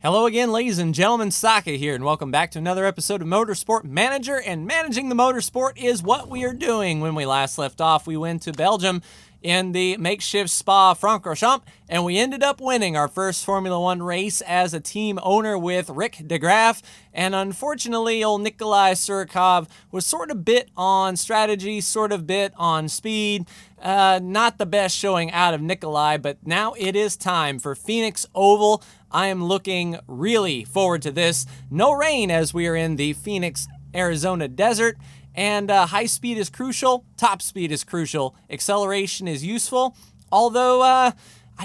Hello again, ladies and gentlemen, Saka here, and welcome back to another episode of Motorsport Manager. And managing the motorsport is what we are doing. When we last left off, we went to Belgium in the makeshift Spa-Francorchamps, and we ended up winning our first Formula One race as a team owner with Rick de Graaf. And unfortunately, old Nikolai Surikov was sort of bit on strategy, sort of bit on speed. Not the best showing out of Nikolai, but now it is time for Phoenix Oval. I am looking really forward to this. No rain as we are in the Phoenix, Arizona desert. And high speed is crucial. Top speed is crucial. Acceleration is useful. Although, I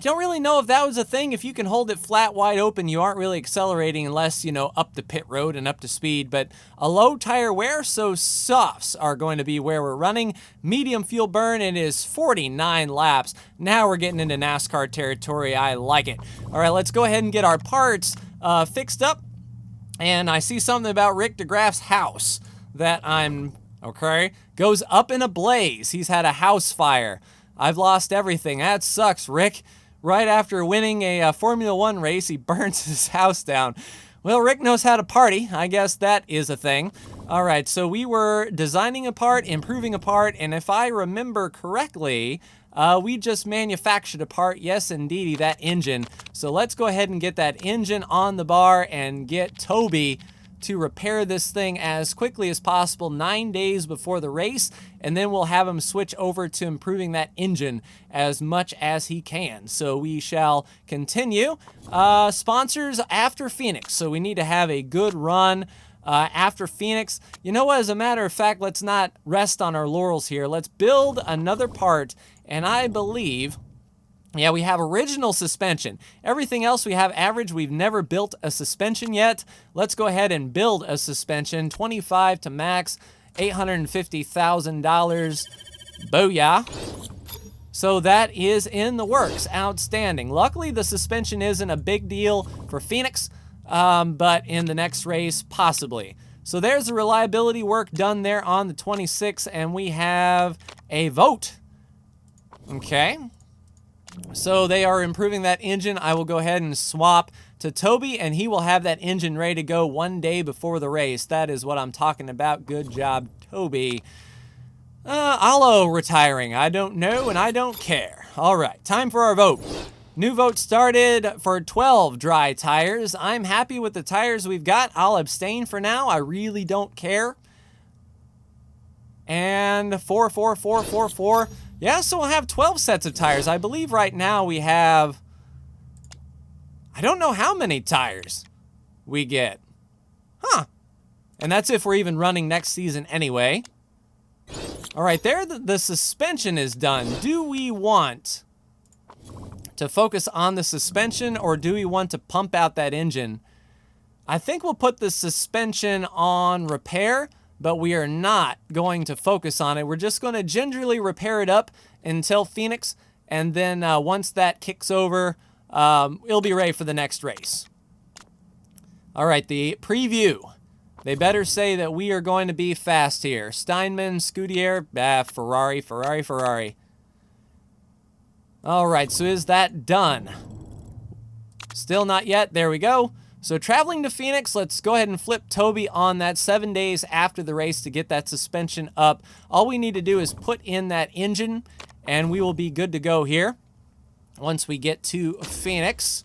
don't really know if that was a thing. If you can hold it flat wide open, you aren't really accelerating unless, up the pit road and up to speed. But a low tire wear, so softs are going to be where we're running. Medium fuel burn, it is 49 laps. Now we're getting into NASCAR territory. I like it. All right, let's go ahead and get our parts fixed up. And I see something about Rick de Graaf's house that goes up in a blaze. He's had a house fire. I've lost everything. That sucks, Rick. Right after winning a Formula One race, he burns his house down. Well, Rick knows how to party. I guess that is a thing. All right, so we were designing a part, improving a part, and if I remember correctly, we just manufactured a part. Yes, indeedy, that engine. So let's go ahead and get that engine on the bar and get Toby to repair this thing as quickly as possible, 9 days before the race, and then we'll have him switch over to improving that engine as much as he can. So we shall continue. Sponsors after Phoenix, so we need to have a good run after Phoenix. You know what, as a matter of fact, let's not rest on our laurels here. Let's build another part, and I believe... yeah, we have original suspension. Everything else we have average. We've never built a suspension yet. Let's go ahead and build a suspension. 25 to max, $850,000. Booyah. So that is in the works. Outstanding. Luckily, the suspension isn't a big deal for Phoenix, but in the next race, possibly. So there's the reliability work done there on the 26, and we have a vote. Okay. So they are improving that engine. I will go ahead and swap to Toby, and he will have that engine ready to go 1 day before the race. That is what I'm talking about. Good job, Toby. Allo retiring. I don't know, and I don't care. All right, time for our vote. New vote started for 12 dry tires. I'm happy with the tires we've got. I'll abstain for now. I really don't care. And 4, 4, 4, 4, 4. Yeah, so we'll have 12 sets of tires. I believe right now we have... I don't know how many tires we get. Huh. And that's if we're even running next season anyway. All right, there the suspension is done. Do we want to focus on the suspension, or do we want to pump out that engine? I think we'll put the suspension on repair, but we are not going to focus on it. We're just going to gingerly repair it up until Phoenix, and then once that kicks over, it'll be ready for the next race. All right, the preview. They better say that we are going to be fast here. Steinman, Scudier, Ferrari, Ferrari, Ferrari. All right, so is that done? Still not yet. There we go. So traveling to Phoenix, let's go ahead and flip Toby on that 7 days after the race to get that suspension up. All we need to do is put in that engine, and we will be good to go here once we get to Phoenix.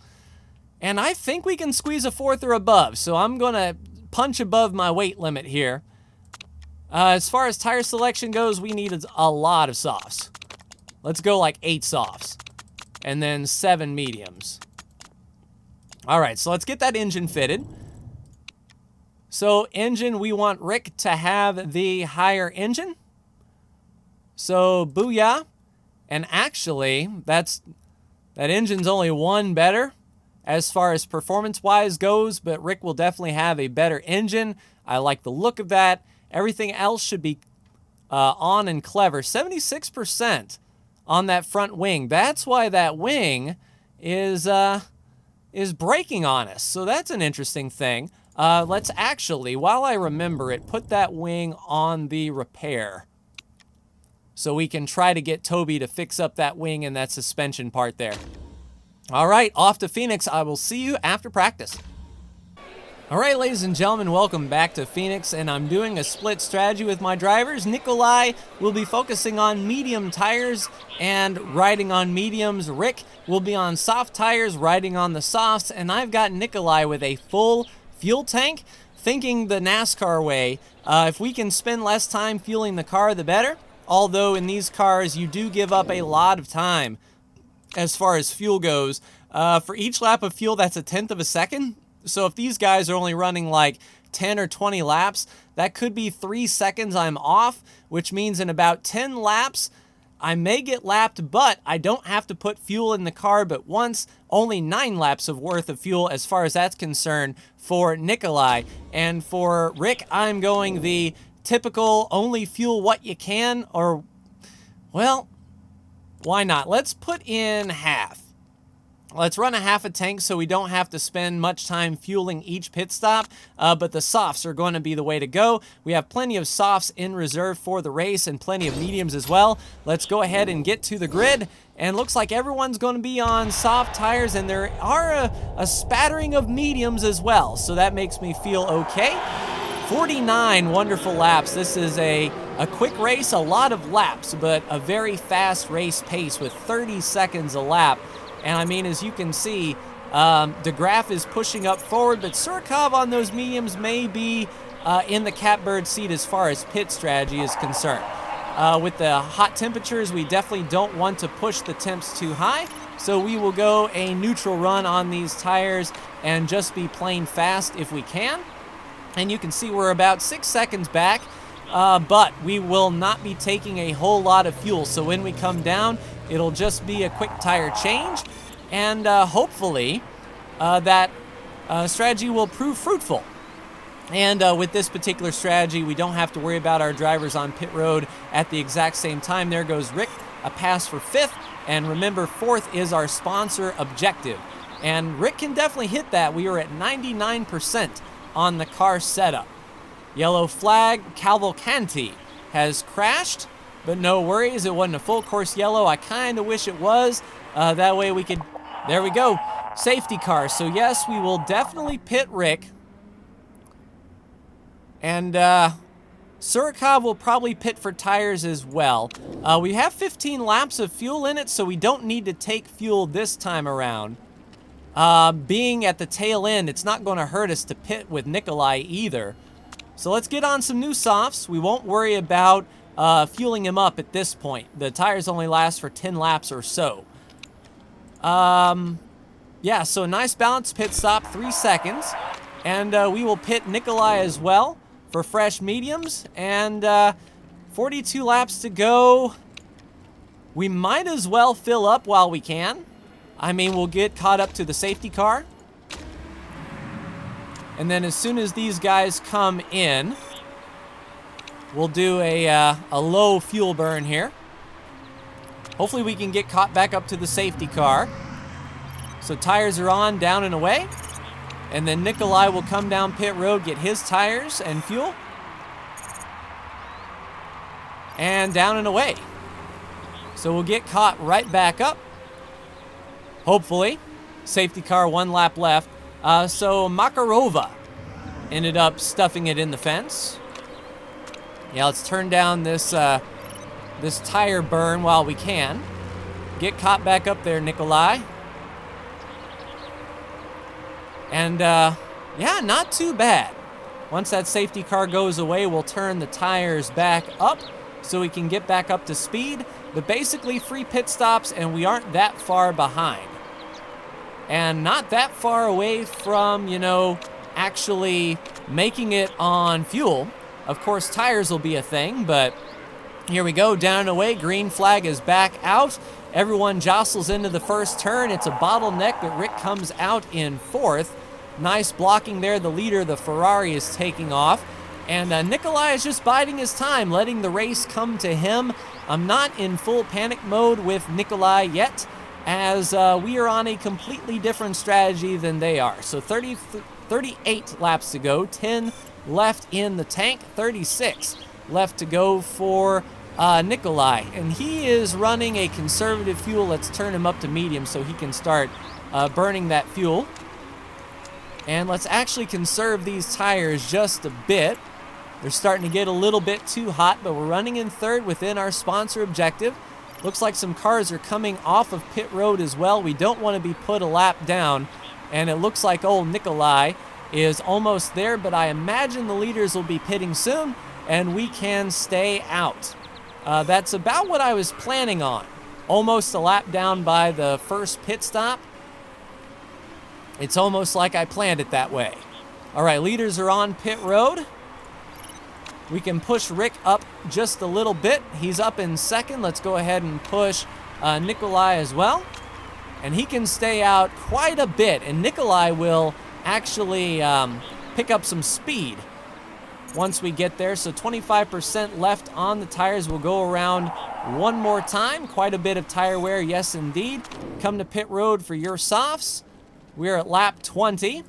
And I think we can squeeze a 4th or above, so I'm going to punch above my weight limit here. As far as tire selection goes, we need a lot of softs. Let's go like 8 softs, and then 7 mediums. All right, so let's get that engine fitted. So engine, we want Rick to have the higher engine. So booyah. And actually, that engine's only 1 better as far as performance-wise goes, but Rick will definitely have a better engine. I like the look of that. Everything else should be on and clever. 76% on that front wing. That's why that wing is breaking on us. So that's an interesting thing. Let's actually, while I remember it, put that wing on the repair, so we can try to get Toby to fix up that wing and that suspension part there. All right, off to Phoenix. I will see you after practice. All right, ladies and gentlemen, welcome back to Phoenix, and I'm doing a split strategy with my drivers. Nikolai will be focusing on medium tires and riding on mediums. Rick will be on soft tires, riding on the softs, and I've got Nikolai with a full fuel tank, thinking the NASCAR way. If we can spend less time fueling the car, the better. Although in these cars, you do give up a lot of time as far as fuel goes. For each lap of fuel, that's 1/10 of a second. So if these guys are only running like 10 or 20 laps, that could be 3 seconds I'm off, which means in about 10 laps, I may get lapped, but I don't have to put fuel in the car but once. Only 9 laps of worth of fuel as far as that's concerned for Nikolai. And for Rick, I'm going the typical only fuel what you can, or, well, why not? Let's put in half. Let's run a half a tank so we don't have to spend much time fueling each pit stop, but the softs are going to be the way to go. We have plenty of softs in reserve for the race and plenty of mediums as well. Let's go ahead and get to the grid, and looks like everyone's going to be on soft tires, and there are a spattering of mediums as well, so that makes me feel okay. 49 wonderful laps. This is a quick race, a lot of laps, but a very fast race pace with 30 seconds a lap. And I mean, as you can see, DeGraff is pushing up forward, but Surkov on those mediums may be in the catbird seat as far as pit strategy is concerned. With the hot temperatures, we definitely don't want to push the temps too high, so we will go a neutral run on these tires and just be plain fast if we can. And you can see we're about 6 seconds back, but we will not be taking a whole lot of fuel, so when we come down, it'll just be a quick tire change, and hopefully that strategy will prove fruitful. And with this particular strategy, we don't have to worry about our drivers on pit road at the exact same time. There goes Rick, a pass for 5th, and remember, 4th is our sponsor objective. And Rick can definitely hit that. We are at 99% on the car setup. Yellow flag, Cavalcanti has crashed. But no worries, it wasn't a full course yellow. I kind of wish it was. That way we could, there we go, safety car. So yes, we will definitely pit Rick. And Surikov will probably pit for tires as well. We have 15 laps of fuel in it, so we don't need to take fuel this time around. Being at the tail end, it's not going to hurt us to pit with Nikolai either. So let's get on some new softs. We won't worry about fueling him up at this point. The tires only last for 10 laps or so. Yeah, so a nice balanced pit stop, 3 seconds. And we will pit Nikolai as well for fresh mediums. And 42 laps to go. We might as well fill up while we can. I mean, we'll get caught up to the safety car. And then as soon as these guys come in, we'll do a low fuel burn here. Hopefully we can get caught back up to the safety car. So tires are on, down and away. And then Nikolai will come down pit road, get his tires and fuel. And down and away. So we'll get caught right back up. Hopefully. Safety car, 1 lap left. So Makarova ended up stuffing it in the fence. Yeah, let's turn down this this tire burn while we can. Get caught back up there, Nikolai. And yeah, not too bad. Once that safety car goes away, we'll turn the tires back up so we can get back up to speed. But basically, free pit stops, and we aren't that far behind. And not that far away from, you know, actually making it on fuel. Of course, tires will be a thing, but here we go, down and away. Green flag is back out. Everyone jostles into the first turn. It's a bottleneck, but Rick comes out in 4th. Nice blocking there. The leader, the Ferrari, is taking off. And Nikolai is just biding his time, letting the race come to him. I'm not in full panic mode with Nikolai yet, as we are on a completely different strategy than they are. So 38 laps to go, 10 left in the tank, 36 left to go for Nikolai. And he is running a conservative fuel. Let's turn him up to medium so he can start burning that fuel. And let's actually conserve these tires just a bit. They're starting to get a little bit too hot, but we're running in third within our sponsor objective. Looks like some cars are coming off of pit road as well. We don't want to be put a lap down. And it looks like old Nikolai is almost there, but I imagine the leaders will be pitting soon, and we can stay out. That's about what I was planning on. Almost a lap down by the first pit stop. It's almost like I planned it that way. All right, leaders are on pit road. We can push Rick up just a little bit. He's up in second. Let's go ahead and push Nikolai as well. And he can stay out quite a bit. And Nikolai will actually pick up some speed once we get there. So 25% left on the tires. We'll go around one more time. Quite a bit of tire wear, yes indeed. Come to pit road for your softs. We're at lap 20.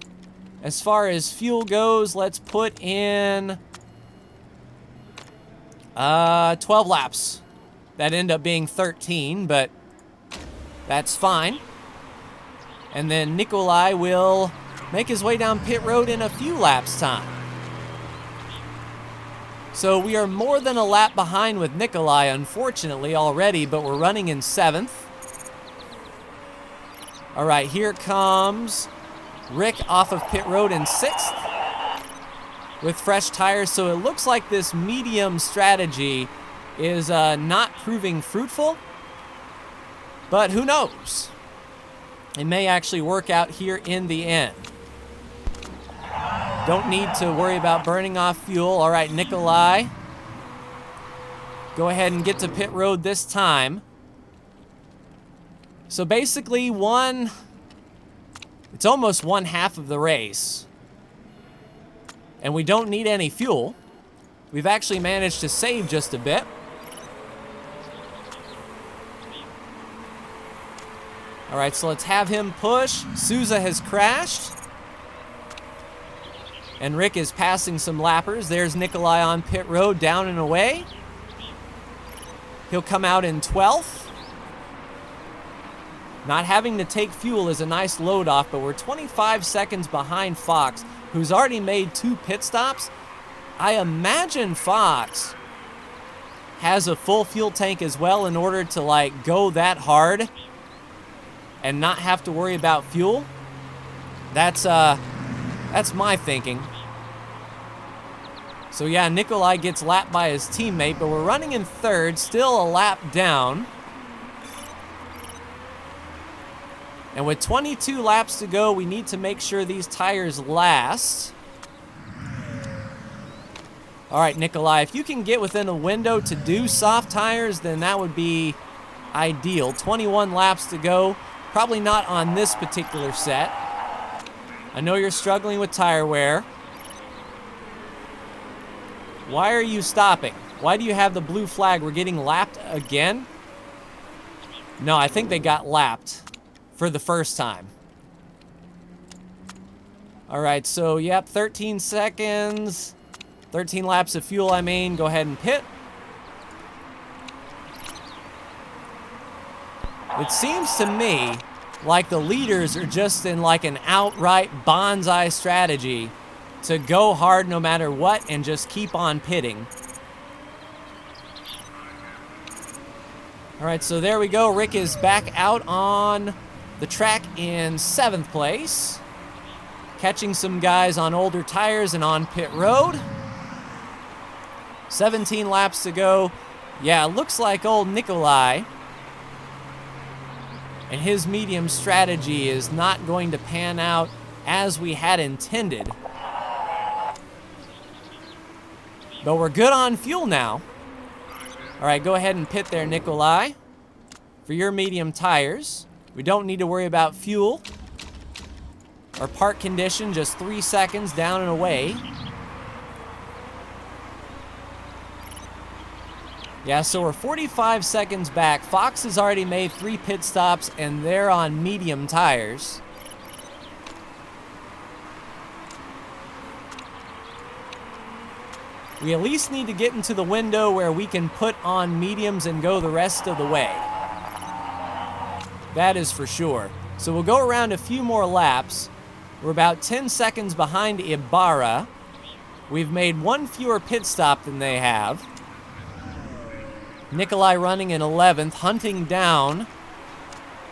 As far as fuel goes, let's put in 12 laps. That ended up being 13, but that's fine. And then Nikolai will make his way down pit road in a few laps time. So we are more than a lap behind with Nikolai, unfortunately, already, but we're running in 7th. All right, here comes Rick off of pit road in 6th with fresh tires. So it looks like this medium strategy is not proving fruitful, but who knows? It may actually work out here in the end. Don't need to worry about burning off fuel. All right, Nikolai, go ahead and get to pit road this time. So basically it's almost one half of the race. And we don't need any fuel. We've actually managed to save just a bit. All right, so let's have him push. Souza has crashed. And Rick is passing some lappers. There's Nikolai on pit road, down and away. He'll come out in 12th. Not having to take fuel is a nice load off, but we're 25 seconds behind Fox, who's already made 2 pit stops. I imagine Fox has a full fuel tank as well in order to like go that hard and not have to worry about fuel. That's my thinking. So yeah, Nikolai gets lapped by his teammate, but we're running in 3rd, still a lap down. And with 22 laps to go, we need to make sure these tires last. All right, Nikolai, if you can get within a window to do soft tires, then that would be ideal. 21 laps to go. Probably not on this particular set. I know you're struggling with tire wear. Why are you stopping? Why do you have the blue flag? We're getting lapped again? No, I think they got lapped for the first time. All right, so yep, 13 seconds. 13 laps of fuel, I mean. Go ahead and pit. It seems to me like the leaders are just in like an outright bonsai strategy to go hard no matter what and just keep on pitting. All right, so there we go. Rick is back out on the track in 7th place, catching some guys on older tires and on pit road. 17 laps to go. Yeah, it looks like old Nikolai and his medium strategy is not going to pan out as we had intended. But we're good on fuel now. All right, go ahead and pit there, Nikolai, for your medium tires. We don't need to worry about fuel or park condition, just 3 seconds down and away. Yeah, so we're 45 seconds back. Fox has already made 3 pit stops, and they're on medium tires. We at least need to get into the window where we can put on mediums and go the rest of the way. That is for sure. So we'll go around a few more laps. We're about 10 seconds behind Ibarra. We've made one fewer pit stop than they have. Nikolai running in 11th, hunting down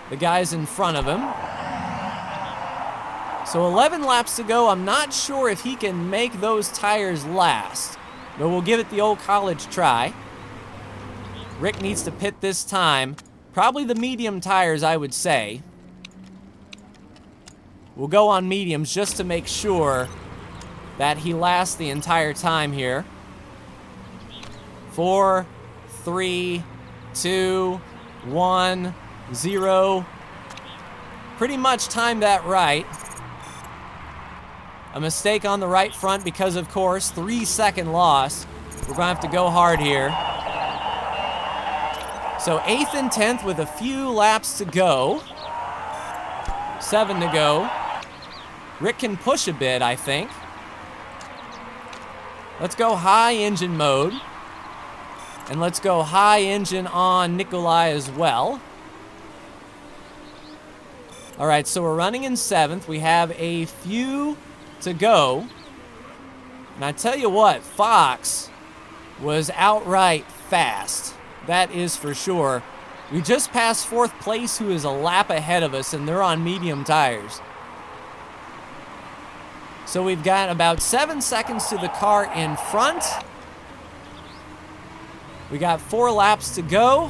the guys in front of him. So 11 laps to go. I'm not sure if he can make those tires last, but we'll give it the old college try. Rick needs to pit this time. Probably the medium tires, I would say. We'll go on mediums just to make sure that he lasts the entire time here. 4, 3, 2, 1, 0. Pretty much timed that right. A mistake on the right front because, of course, 3-second loss. We're gonna have to go hard here. So 8th and 10th with a few laps to go. 7 to go. Rick can push a bit, I think. Let's go high engine mode. And let's go high engine on Nikolai as well. All right, so we're running in 7th. We have a few to go. And I tell you what, Fox was outright fast. That is for sure. We just passed 4th place, who is a lap ahead of us, and they're on medium tires. So we've got about 7 seconds to the car in front. We got 4 laps to go.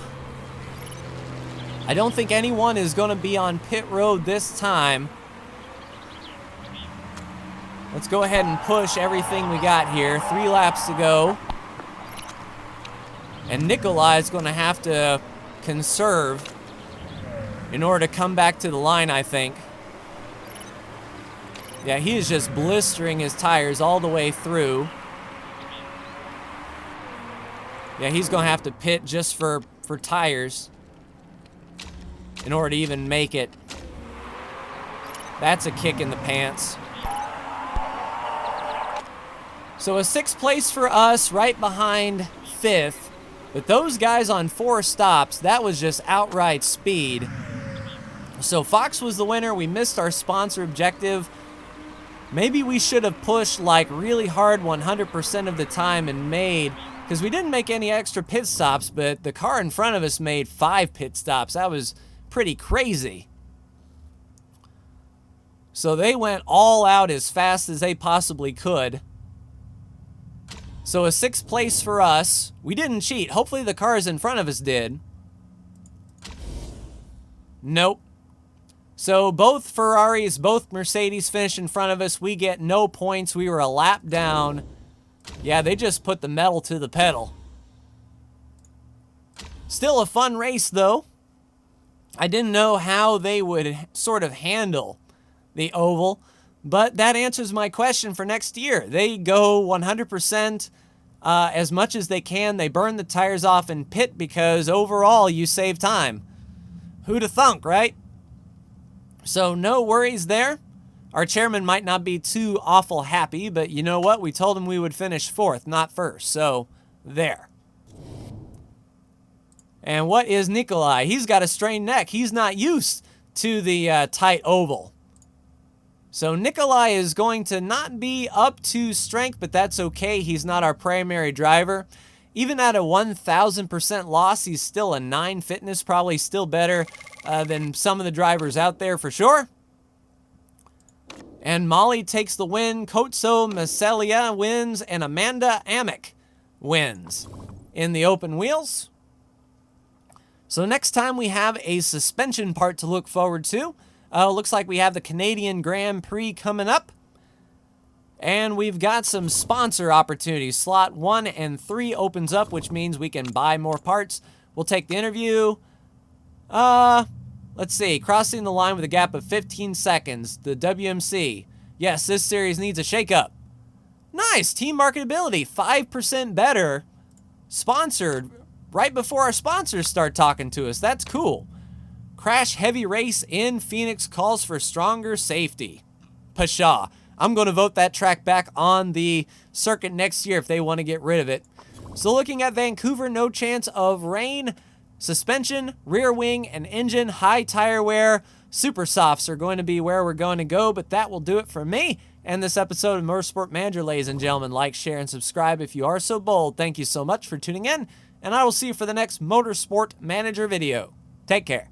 I don't think anyone is going to be on pit road this time. Let's go ahead and push everything we got here. 3 laps to go. And Nikolai is going to have to conserve in order to come back to the line, I think. Yeah, he is just blistering his tires all the way through. Yeah, he's going to have to pit just for tires in order to even make it. That's a kick in the pants. So a 6th place for us, right behind 5th. But those guys on 4 stops, that was just outright speed. So Fox was the winner. We missed our sponsor objective. Maybe we should have pushed like really hard 100% of the time and made, because we didn't make any extra pit stops, but the car in front of us made 5 pit stops. That was pretty crazy. So they went all out as fast as they possibly could. So a 6th place for us. We didn't cheat. Hopefully the cars in front of us did. Nope. So both Ferraris, both Mercedes finished in front of us. We get no points. We were a lap down. Yeah, they just put the metal to the pedal. Still a fun race, though. I didn't know how they would sort of handle the oval, but that answers my question for next year. They go 100% as much as they can. They burn the tires off in pit because overall you save time. Who'da thunk, right? So no worries there. Our chairman might not be too awful happy, but you know what? We told him we would finish 4th, not 1st. So there. And what is Nikolai? He's got a strained neck. He's not used to the tight oval. So Nikolai is going to not be up to strength, but that's okay. He's not our primary driver. Even at a 1,000% loss, he's still a 9 fitness, probably still better than some of the drivers out there for sure. And Molly takes the win. Kotso Maselia wins, and Amanda Amick wins in the open wheels. So next time we have a suspension part to look forward to. Looks like we have the Canadian Grand Prix coming up. And we've got some sponsor opportunities. Slot 1 and 3 opens up, which means we can buy more parts. We'll take the interview. Let's see. Crossing the line with a gap of 15 seconds. The WMC. Yes, this series needs a shakeup. Nice. Team marketability. 5% better. Sponsored right before our sponsors start talking to us. That's cool. Crash heavy race in Phoenix calls for stronger safety. Pshaw. I'm going to vote that track back on the circuit next year if they want to get rid of it. So looking at Vancouver, no chance of rain. Suspension, rear wing, and engine, high tire wear. Super softs are going to be where we're going to go, but that will do it for me and this episode of Motorsport Manager, ladies and gentlemen. Like, share, and subscribe if you are so bold. Thank you so much for tuning in, and I will see you for the next Motorsport Manager video. Take care.